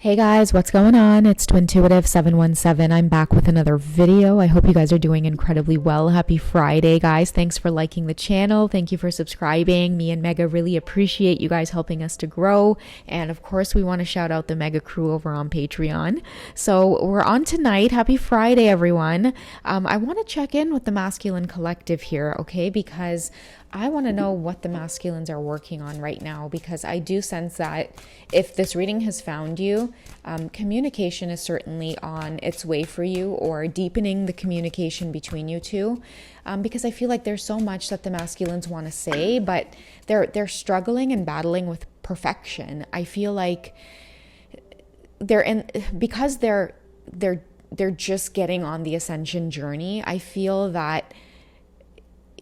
Hey guys, what's going on? It's Twintuitive717. I'm back with another video. I hope you guys are doing incredibly well. Happy Friday, guys. Thanks for liking the channel. Thank you for subscribing. Me and Mega really appreciate you guys helping us to grow. And of course, we want to shout out the Mega crew over on Patreon. So we're on tonight. Happy Friday, everyone. I want to check in with the masculine collective here, okay? Because I want to know what the masculines are working on right now, because I do sense that if this reading has found you, communication is certainly on its way for you, or deepening the communication between you two, because I feel like there's so much that the masculines want to say, but they're struggling and battling with perfection. I feel like because they're just getting on the ascension journey. I feel that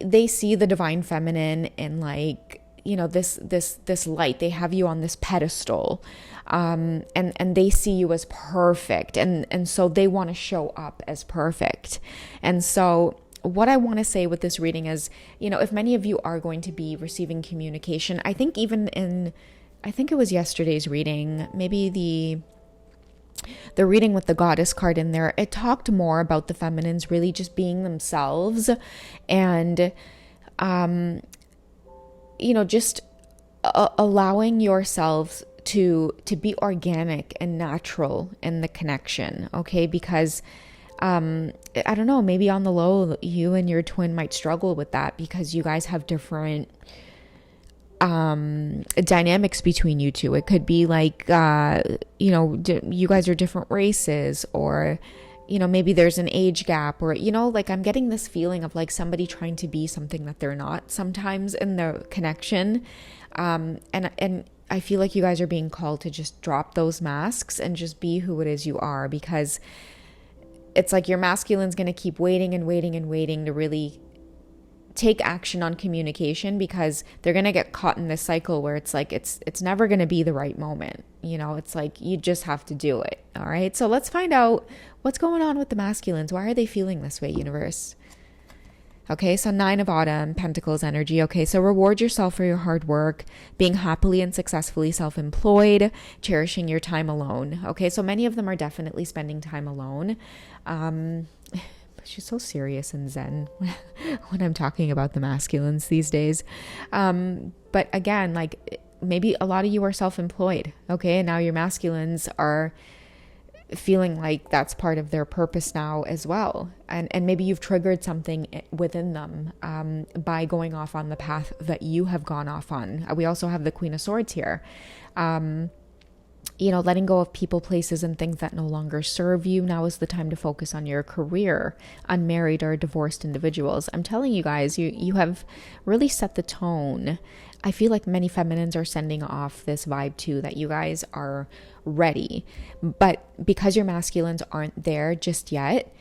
they see the divine feminine in, like, you know, this light. They have you on this pedestal, and they see you as perfect, and so they want to show up as perfect. And so what I want to say with this reading is, you know, if many of you are going to be receiving communication, I think it was yesterday's reading, maybe the reading with the goddess card in there, it talked more about the feminines really just being themselves, and you know, just allowing yourselves to be organic and natural in the connection, okay? Because I don't know, maybe on the low you and your twin might struggle with that, because you guys have different dynamics between you two. It could be like, you know, you guys are different races, or, you know, maybe there's an age gap, or, you know, like I'm getting this feeling of like somebody trying to be something that they're not sometimes in the connection. And I feel like you guys are being called to just drop those masks and just be who it is you are, because it's like your masculine's going to keep waiting and waiting and waiting to really take action on communication, because they're going to get caught in this cycle where it's like it's never going to be the right moment. You know, it's like you just have to do it. All right, so let's find out what's going on with the masculines. Why are they feeling this way, universe? Okay, so 9 of Autumn, Pentacles energy. Okay, so reward yourself for your hard work, being happily and successfully self-employed, cherishing your time alone. Okay, so many of them are definitely spending time alone. She's so serious and zen when I'm talking about the masculines these days. But again, like maybe a lot of you are self-employed, okay? And now your masculines are feeling like that's part of their purpose now as well. And maybe you've triggered something within them by going off on the path that you have gone off on. We also have the Queen of Swords here. You know, letting go of people, places, and things that no longer serve you. Now is the time to focus on your career. Unmarried or divorced individuals, I'm telling you guys, you have really set the tone. I feel like many feminines are sending off this vibe too, that you guys are ready. But because your masculines aren't there just yet,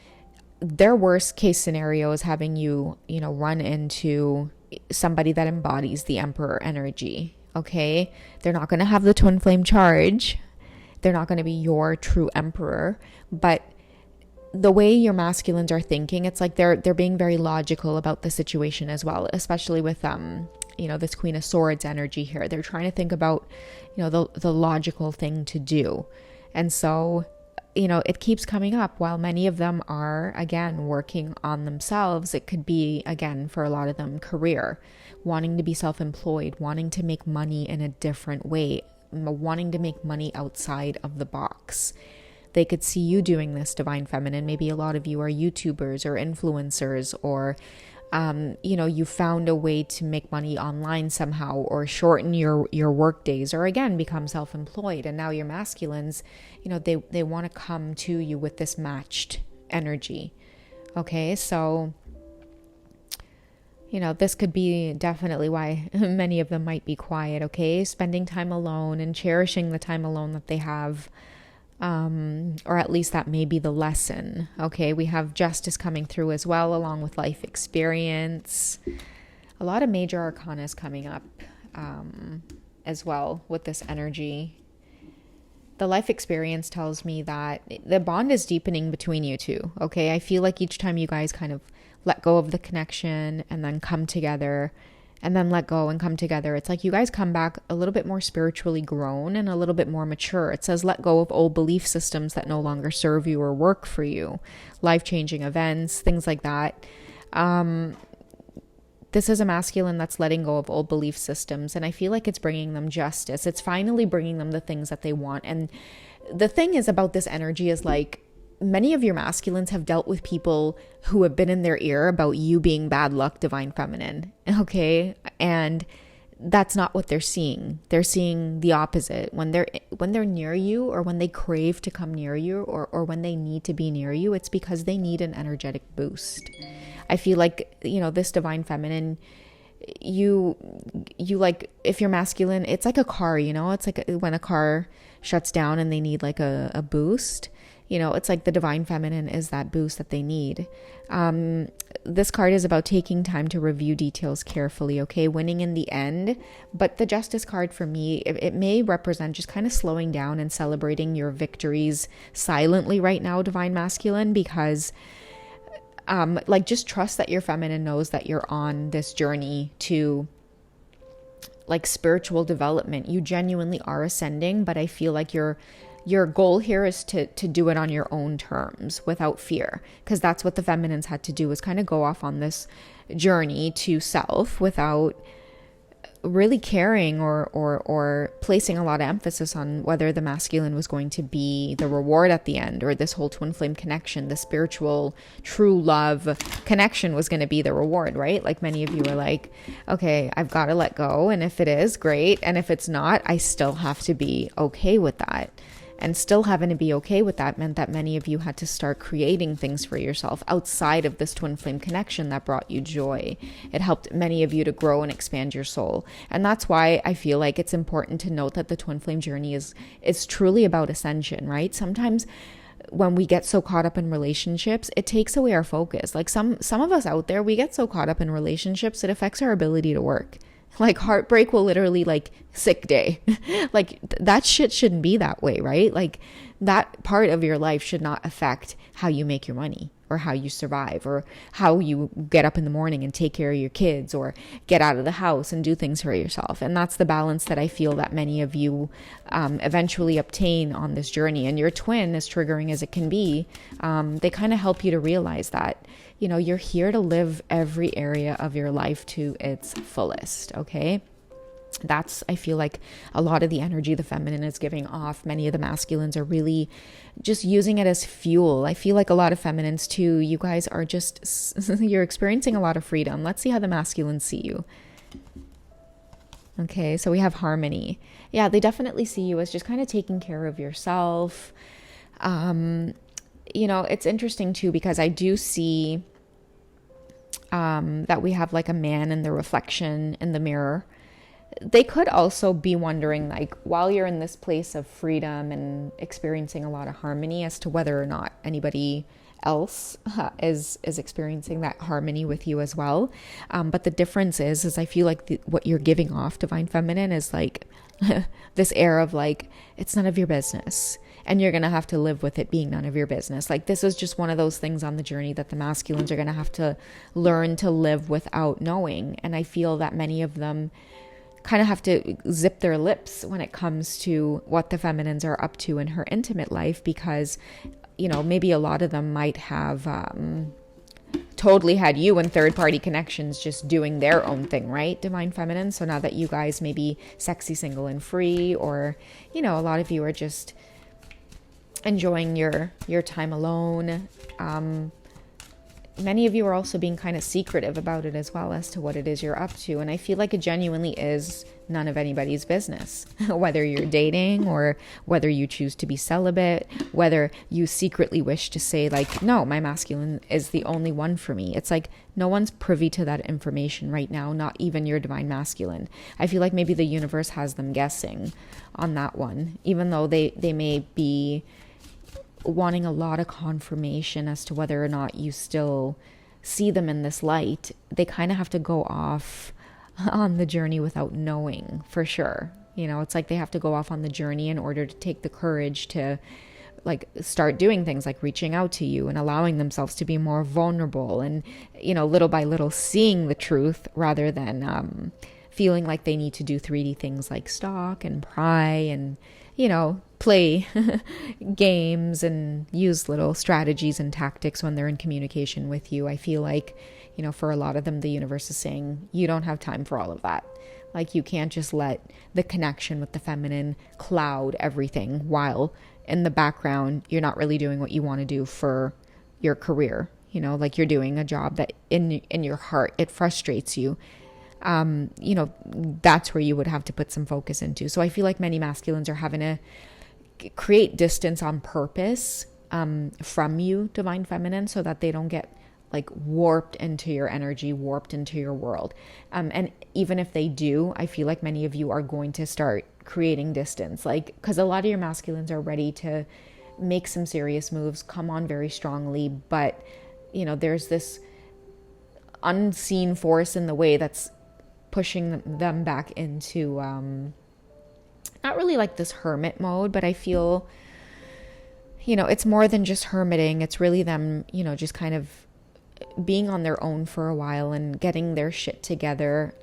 their worst case scenario is having you, you know, run into somebody that embodies the Emperor energy. Okay, they're not going to have the twin flame charge. They're not going to be your true emperor, but the way your masculines are thinking, it's like they're being very logical about the situation as well, especially with you know, this Queen of Swords energy here. They're trying to think about, you know, the logical thing to do. And so, you know, it keeps coming up. While many of them are, again, working on themselves, it could be, again, for a lot of them, career, wanting to be self-employed, wanting to make money in a different way, wanting to make money outside of the box. They could see you doing this, divine feminine. Maybe a lot of you are YouTubers or influencers, or you know, you found a way to make money online somehow, or shorten your work days, or again become self-employed. And now your masculines, you know, they want to come to you with this matched energy. Okay, so you know, this could be definitely why many of them might be quiet. Okay, spending time alone and cherishing the time alone that they have. Or at least that may be the lesson. Okay, we have justice coming through as well, along with life experience. A lot of major arcana is coming up as well with this energy. The life experience tells me that the bond is deepening between you two. Okay, I feel like each time you guys kind of let go of the connection and then come together and then let go and come together. It's like you guys come back a little bit more spiritually grown and a little bit more mature. It says let go of old belief systems that no longer serve you or work for you, life-changing events, things like that. This is a masculine that's letting go of old belief systems, and I feel like it's bringing them justice. It's finally bringing them the things that they want. And the thing is about this energy is like, many of your masculines have dealt with people who have been in their ear about you being bad luck, divine feminine. Okay. And that's not what they're seeing. They're seeing the opposite. When they're near you, or when they crave to come near you, or when they need to be near you, it's because they need an energetic boost. I feel like, this divine feminine, you like, if you're masculine, it's like a car, it's like when a car shuts down and they need like a boost. It's like the divine feminine is that boost that they need. This card is about taking time to review details carefully, okay? Winning in the end. But the justice card for me, it may represent just kind of slowing down and celebrating your victories silently right now, divine masculine, because just trust that your feminine knows that you're on this journey to like spiritual development. You genuinely are ascending, but I feel like your goal here is to do it on your own terms without fear, because that's what the feminines had to do, is kind of go off on this journey to self without really caring or placing a lot of emphasis on whether the masculine was going to be the reward at the end, or this whole twin flame connection, the spiritual true love connection was going to be the reward, right? Like many of you are like, okay, I've got to let go. And if it is, great. And if it's not, I still have to be okay with that. And still having to be okay with that meant that many of you had to start creating things for yourself outside of this twin flame connection that brought you joy. It helped many of you to grow and expand your soul. And that's why I feel like it's important to note that the twin flame journey is truly about ascension, right? Sometimes when we get so caught up in relationships, it takes away our focus. Like some of us out there, we get so caught up in relationships, it affects our ability to work. Like heartbreak will literally like sick day. Like that shit shouldn't be that way, right? Like that part of your life should not affect how you make your money, or how you survive, or how you get up in the morning and take care of your kids, or get out of the house and do things for yourself. And that's the balance that I feel that many of you eventually obtain on this journey. And your twin, as triggering as it can be, they kind of help you to realize that, you're here to live every area of your life to its fullest, okay? That's, I feel like, a lot of the energy the feminine is giving off. Many of the masculines are really just using it as fuel. I feel like a lot of feminines too, you guys are just, you're experiencing a lot of freedom. Let's see how the masculines see you. Okay, so we have harmony. Yeah, they definitely see you as just kind of taking care of yourself. It's interesting too, because I do see that we have like a man in the reflection in the mirror. They could also be wondering, like, while you're in this place of freedom and experiencing a lot of harmony, as to whether or not anybody else is experiencing that harmony with you as well. But the difference is I feel like what you're giving off, divine feminine, is like this air of like, it's none of your business. And you're going to have to live with it being none of your business. Like, this is just one of those things on the journey that the masculines are going to have to learn to live without knowing. And I feel that many of them kind of have to zip their lips when it comes to what the feminines are up to in her intimate life, because, maybe a lot of them might have totally had you and third-party connections just doing their own thing, right, divine feminine? So now that you guys may be sexy, single, and free, or, a lot of you are just enjoying your time alone. Many of you are also being kind of secretive about it as well, as to what it is you're up to. And I feel like it genuinely is none of anybody's business, whether you're dating or whether you choose to be celibate, whether you secretly wish to say like, no, my masculine is the only one for me. It's like no one's privy to that information right now, not even your divine masculine. I feel like maybe the universe has them guessing on that one, even though they may be wanting a lot of confirmation as to whether or not you still see them in this light. They kind of have to go off on the journey without knowing for sure. It's like they have to go off on the journey in order to take the courage to like start doing things like reaching out to you and allowing themselves to be more vulnerable, and little by little seeing the truth rather than feeling like they need to do 3D things like stalk and pry and play games and use little strategies and tactics when they're in communication with you. I feel like for a lot of them, the universe is saying you don't have time for all of that. Like, you can't just let the connection with the feminine cloud everything while in the background you're not really doing what you want to do for your career. Like you're doing a job that in your heart, it frustrates you. That's where you would have to put some focus into. So I feel like many masculines are having to create distance on purpose from you, divine feminine, so that they don't get like warped into your energy, warped into your world. And even if they do, I feel like many of you are going to start creating distance, like, because a lot of your masculines are ready to make some serious moves, come on very strongly, but there's this unseen force in the way that's pushing them back into not really like this hermit mode, but I feel it's more than just hermiting. It's really them just kind of being on their own for a while and getting their shit together,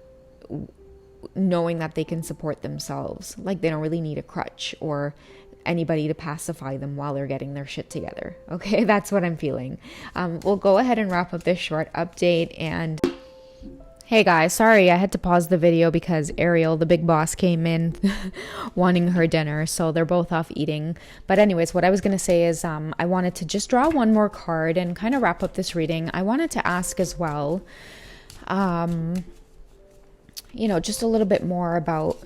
knowing that they can support themselves. Like, they don't really need a crutch or anybody to pacify them while they're getting their shit together. Okay, that's what I'm feeling. We'll go ahead and wrap up this short update. And hey guys, sorry I had to pause the video because Ariel, the big boss, came in wanting her dinner, so they're both off eating. But anyways, what I was going to say is I wanted to just draw one more card and kind of wrap up this reading. I wanted to ask as well, just a little bit more about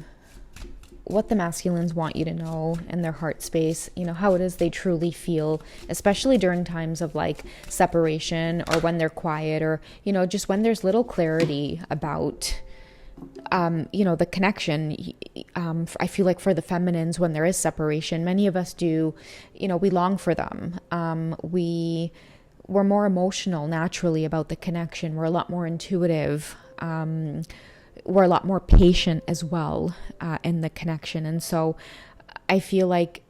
what the masculines want you to know in their heart space, how it is they truly feel, especially during times of like separation, or when they're quiet, or, just when there's little clarity about, the connection. I feel like for the feminines, when there is separation, many of us do, we long for them. We're more emotional naturally about the connection. We're a lot more intuitive. We're a lot more patient as well in the connection. And so I feel like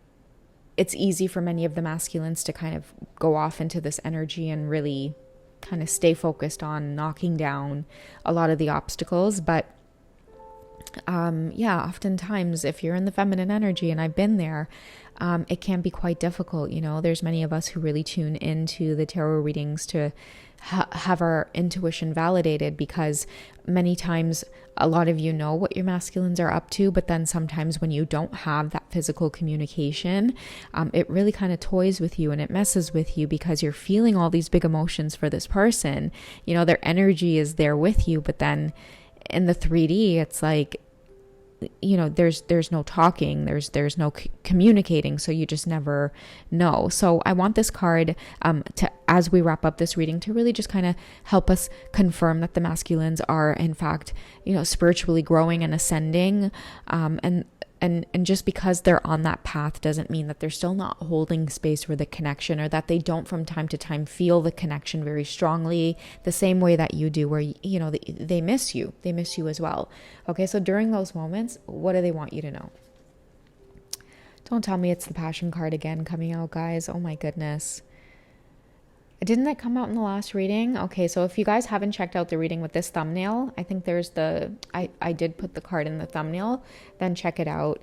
it's easy for many of the masculines to kind of go off into this energy and really kind of stay focused on knocking down a lot of the obstacles. But oftentimes if you're in the feminine energy, and I've been there, it can be quite difficult. There's many of us who really tune into the tarot readings to have our intuition validated, because many times a lot of what your masculines are up to, but then sometimes when you don't have that physical communication, it really kind of toys with you and it messes with you, because you're feeling all these big emotions for this person. Their energy is there with you, but then in the 3D, it's like, there's no talking, there's no communicating, so you just never know. So I want this card to, as we wrap up this reading, to really just kind of help us confirm that the masculines are in fact spiritually growing and ascending, and just because they're on that path doesn't mean that they're still not holding space for the connection, or that they don't from time to time feel the connection very strongly, the same way that you do, where they miss you as well. Okay, so during those moments, what do they want you to know? Don't tell me it's the Passion card again coming out, guys. Oh my goodness. Didn't that come out in the last reading? Okay, so if you guys haven't checked out the reading with this thumbnail, I think there's I did put the card in the thumbnail, then check it out.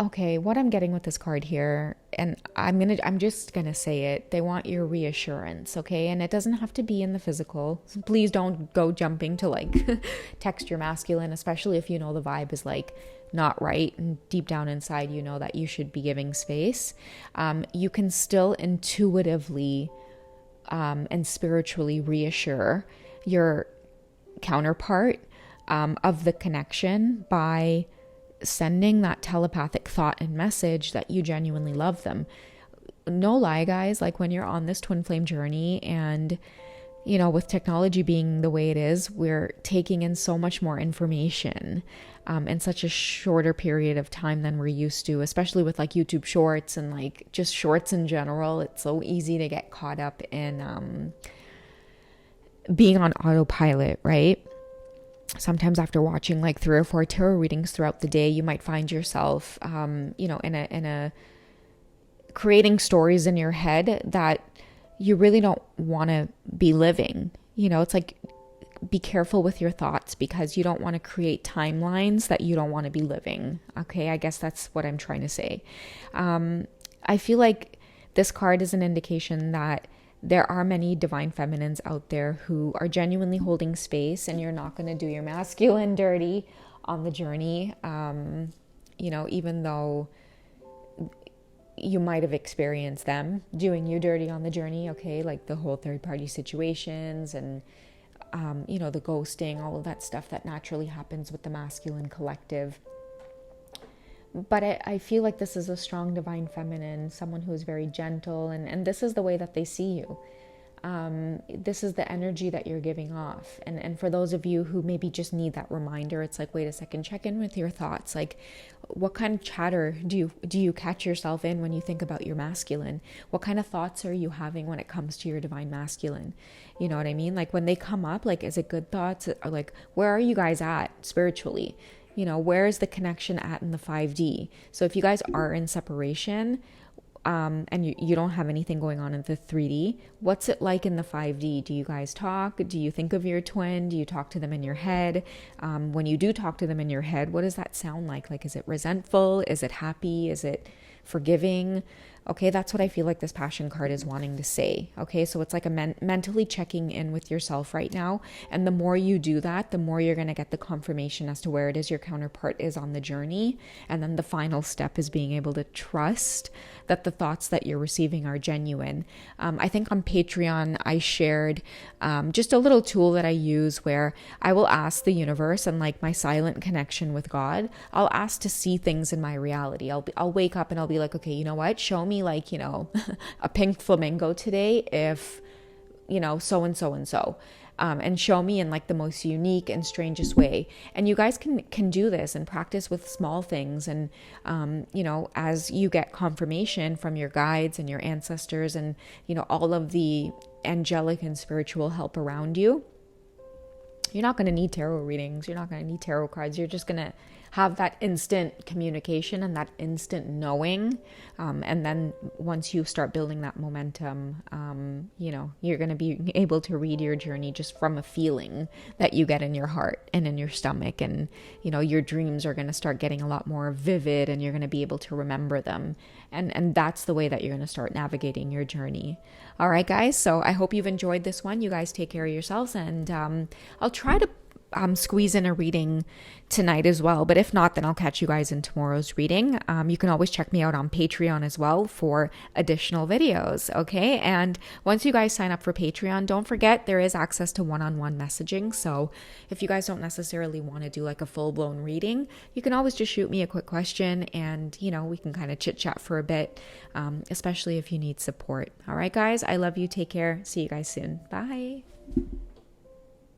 Okay, what I'm getting with this card here, and I'm just gonna say it, they want your reassurance, okay? And it doesn't have to be in the physical. So please don't go jumping to like text your masculine, especially if the vibe is like not right, and deep down inside that you should be giving space. You can still intuitively and spiritually reassure your counterpart of the connection by sending that telepathic thought and message that you genuinely love them. No lie, guys, like when you're on this twin flame journey, and with technology being the way it is, we're taking in so much more information in such a shorter period of time than we're used to, especially with like YouTube shorts and like just shorts in general. It's so easy to get caught up in being on autopilot, right? sometimes after watching like 3 or 4 tarot readings throughout the day, you might find yourself, in a creating stories in your head that you really don't want to be living. It's like, be careful with your thoughts, because you don't want to create timelines that you don't want to be living. Okay, I guess that's what I'm trying to say. I feel like this card is an indication that there are many divine feminines out there who are genuinely holding space, and you're not going to do your masculine dirty on the journey. Even though you might have experienced them doing you dirty on the journey, okay? Like the whole third party situations and, the ghosting, all of that stuff that naturally happens with the masculine collective. But I feel like this is a strong divine feminine, someone who is very gentle, and this is the way that they see you. This is the energy that you're giving off. And for those of you who maybe just need that reminder, it's like, wait a second, check in with your thoughts. Like, what kind of chatter do you catch yourself in when you think about your masculine? What kind of thoughts are you having when it comes to your divine masculine? You know what I mean? Like, when they come up, like, is it good thoughts? Or like, where are you guys at spiritually? Where is the connection at in the 5D? So if you guys are in separation, and you don't have anything going on in the 3D, what's it like in the 5D? Do you guys talk? Do you think of your twin? Do you talk to them in your head? When you do talk to them in your head, what does that sound like? Like, is it resentful? Is it happy? Is it forgiving? Okay, that's what I feel like this passion card is wanting to say. Okay, so it's like a mentally checking in with yourself right now. And the more you do that, the more you're going to get the confirmation as to where it is your counterpart is on the journey. And then the final step is being able to trust that the thoughts that you're receiving are genuine. I think on Patreon, I shared just a little tool that I use where I will ask the universe, and like my silent connection with God, I'll ask to see things in my reality. I'll wake up and I'll be like, okay, you know what? Show me like, a pink flamingo today if, so and so and so. And show me in like the most unique and strangest way. And you guys can do this and practice with small things. And, as you get confirmation from your guides and your ancestors and, all of the angelic and spiritual help around you, you're not going to need tarot readings. You're not going to need tarot cards. You're just going to have that instant communication and that instant knowing. And then once you start building that momentum, you're going to be able to read your journey just from a feeling that you get in your heart and in your stomach. And, your dreams are going to start getting a lot more vivid, and you're going to be able to remember them. And that's the way that you're going to start navigating your journey. All right, guys. So I hope you've enjoyed this one. You guys take care of yourselves, and I'll try to squeeze in a reading tonight as well, but if not, then I'll catch you guys in tomorrow's reading. You can always check me out on Patreon as well for additional videos, okay? And once you guys sign up for Patreon, don't forget there is access to one-on-one messaging. So if you guys don't necessarily want to do like a full-blown reading, you can always just shoot me a quick question, and we can kind of chit-chat for a bit, especially if you need support. All right, guys, I love you. Take care. See you guys soon. Bye.